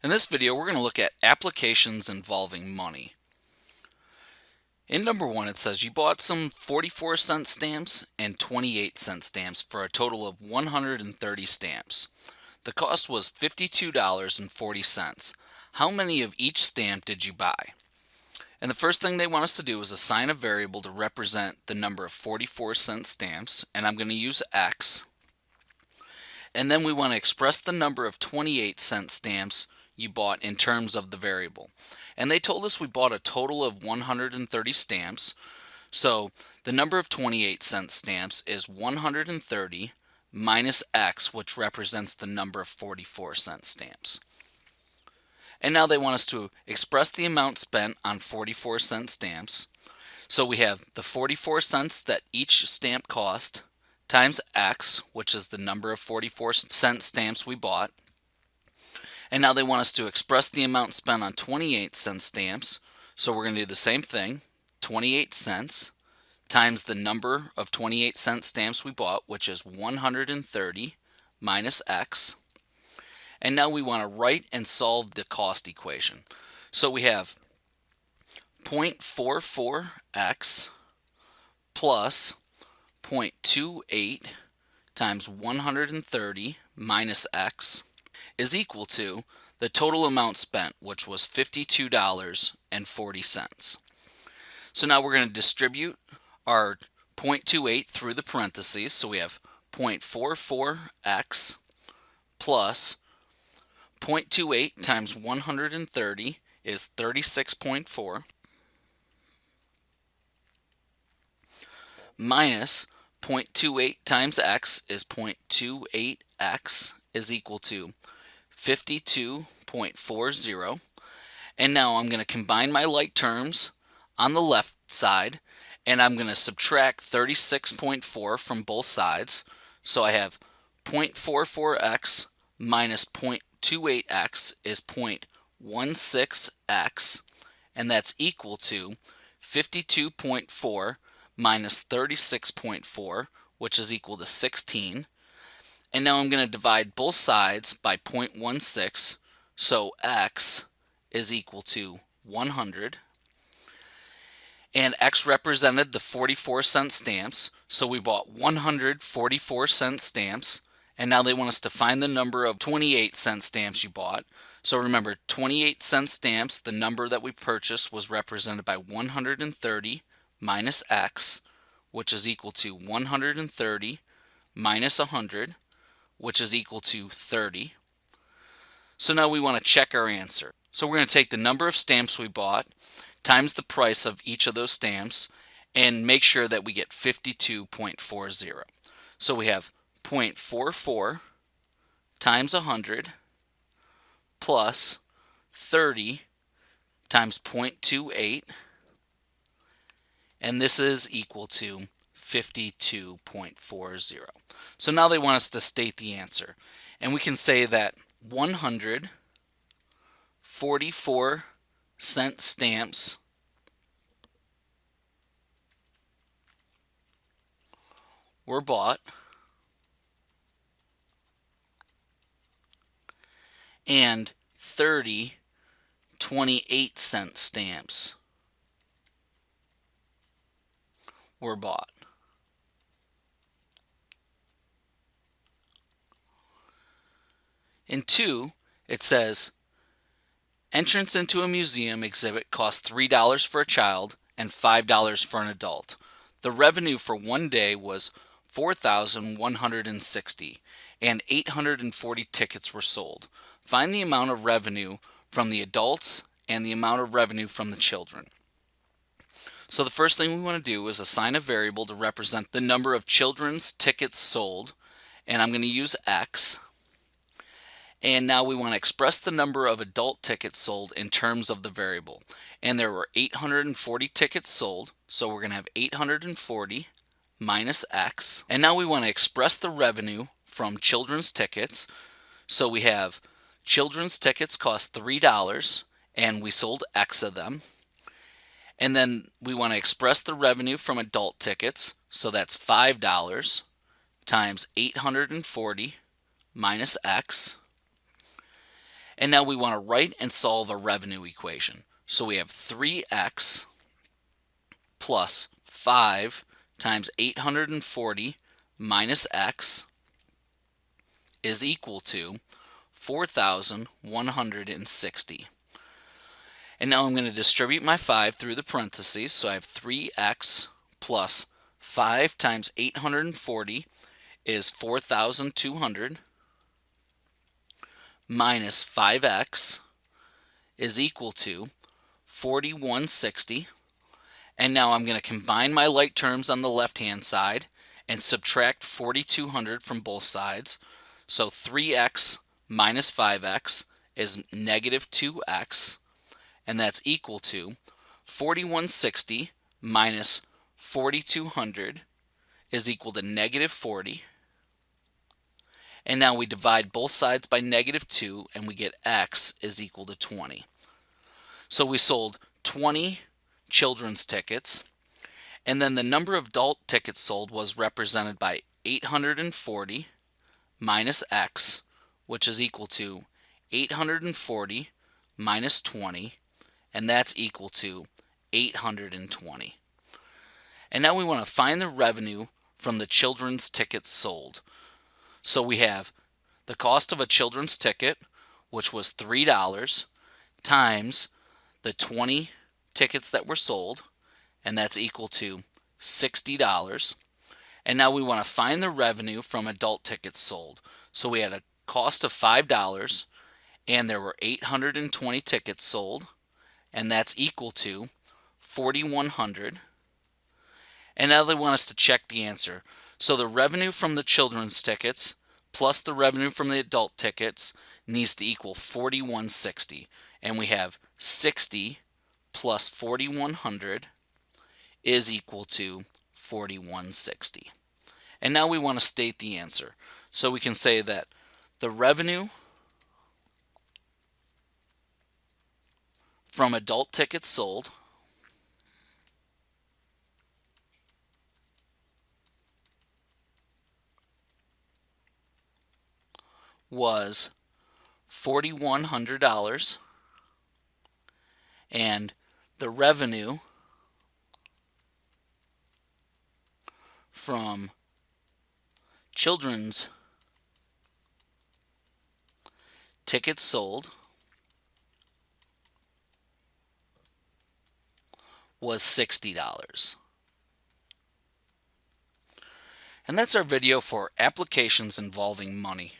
In this video, we're going to look at applications involving money. In number 1, it says you bought some 44-cent stamps and 28-cent stamps for a total of 130 stamps. The cost was $52.40. How many of each stamp did you buy? And the first thing they want us to do is assign a variable to represent the number of 44-cent stamps, and I'm going to use X. And then we want to express the number of 28-cent stamps you bought in terms of the variable. And they told us we bought a total of 130 stamps. So the number of 28-cent stamps is 130 minus X, which represents the number of 44-cent stamps. And now they want us to express the amount spent on 44-cent stamps. So we have the 44 cents that each stamp cost times X, which is the number of 44-cent stamps we bought. And now they want us to express the amount spent on 28-cent stamps. So we're going to do the same thing, 28 cents times the number of 28-cent stamps we bought, which is 130 minus X. And now we want to write and solve the cost equation. So we have 0.44X plus 0.28 times 130 minus X is equal to the total amount spent, which was $52.40. So now we're going to distribute our 0.28 through the parentheses. So we have 0.44X plus 0.28 times 130 is 36.4 minus 0.28 times X is 0.28X is equal to 52.40. And now I'm going to combine my like terms on the left side, and I'm going to subtract 36.4 from both sides. So I have 0.44X minus 0.28X is 0.16X, and that's equal to 52.4 minus 36.4, which is equal to 16. And now I'm going to divide both sides by 0.16, so X is equal to 100. And X represented the 44-cent stamps, so we bought 144-cent stamps. And now they want us to find the number of 28-cent stamps you bought. So remember, 28-cent stamps, the number that we purchased was represented by 130 minus X, which is equal to 130 minus 100, which is equal to 30. So now we want to check our answer. So we're going to take the number of stamps we bought times the price of each of those stamps and make sure that we get 52.40. So we have 0.44 times 100 plus 30 times 0.28, and this is equal to 52.40. So now they want us to state the answer, and we can say that 144-cent stamps were bought and 30 28-cent stamps were bought. In 2, it says, entrance into a museum exhibit costs $3 for a child and $5 for an adult. The revenue for one day was $4,160 and 840 tickets were sold. Find the amount of revenue from the adults and the amount of revenue from the children. So the first thing we want to do is assign a variable to represent the number of children's tickets sold, and I'm going to use X. And now we want to express the number of adult tickets sold in terms of the variable. And there were 840 tickets sold, so we're going to have 840 minus X. And now we want to express the revenue from children's tickets. So we have children's tickets cost $3, and we sold X of them. And then we want to express the revenue from adult tickets, so that's $5 times 840 minus X. And now we want to write and solve a revenue equation. So we have 3x plus 5 times 840 minus x is equal to 4,160. And now I'm going to distribute my 5 through the parentheses. So I have 3x plus 5 times 840 is 4,200 minus 5x is equal to 4,160. And now I'm going to combine my like terms on the left-hand side and subtract 4,200 from both sides. So 3x minus 5x is negative 2x, and that's equal to 4,160 minus 4,200 is equal to negative 40. And now we divide both sides by negative 2, and we get x is equal to 20. So we sold 20 children's tickets, and then the number of adult tickets sold was represented by 840 minus x, which is equal to 840 minus 20, and that's equal to 820. And now we want to find the revenue from the children's tickets sold. So we have the cost of a children's ticket, which was $3, times the 20 tickets that were sold, and that's equal to $60. And now we want to find the revenue from adult tickets sold. So we had a cost of $5, and there were 820 tickets sold, and that's equal to 4,100. And now they want us to check the answer. So the revenue from the children's tickets plus the revenue from the adult tickets needs to equal 4,160. And we have 60 plus 4,100 is equal to 4,160. And now we want to state the answer. So we can say that the revenue from adult tickets sold was $4,100, and the revenue from children's tickets sold was $60. And that's our video for applications involving money.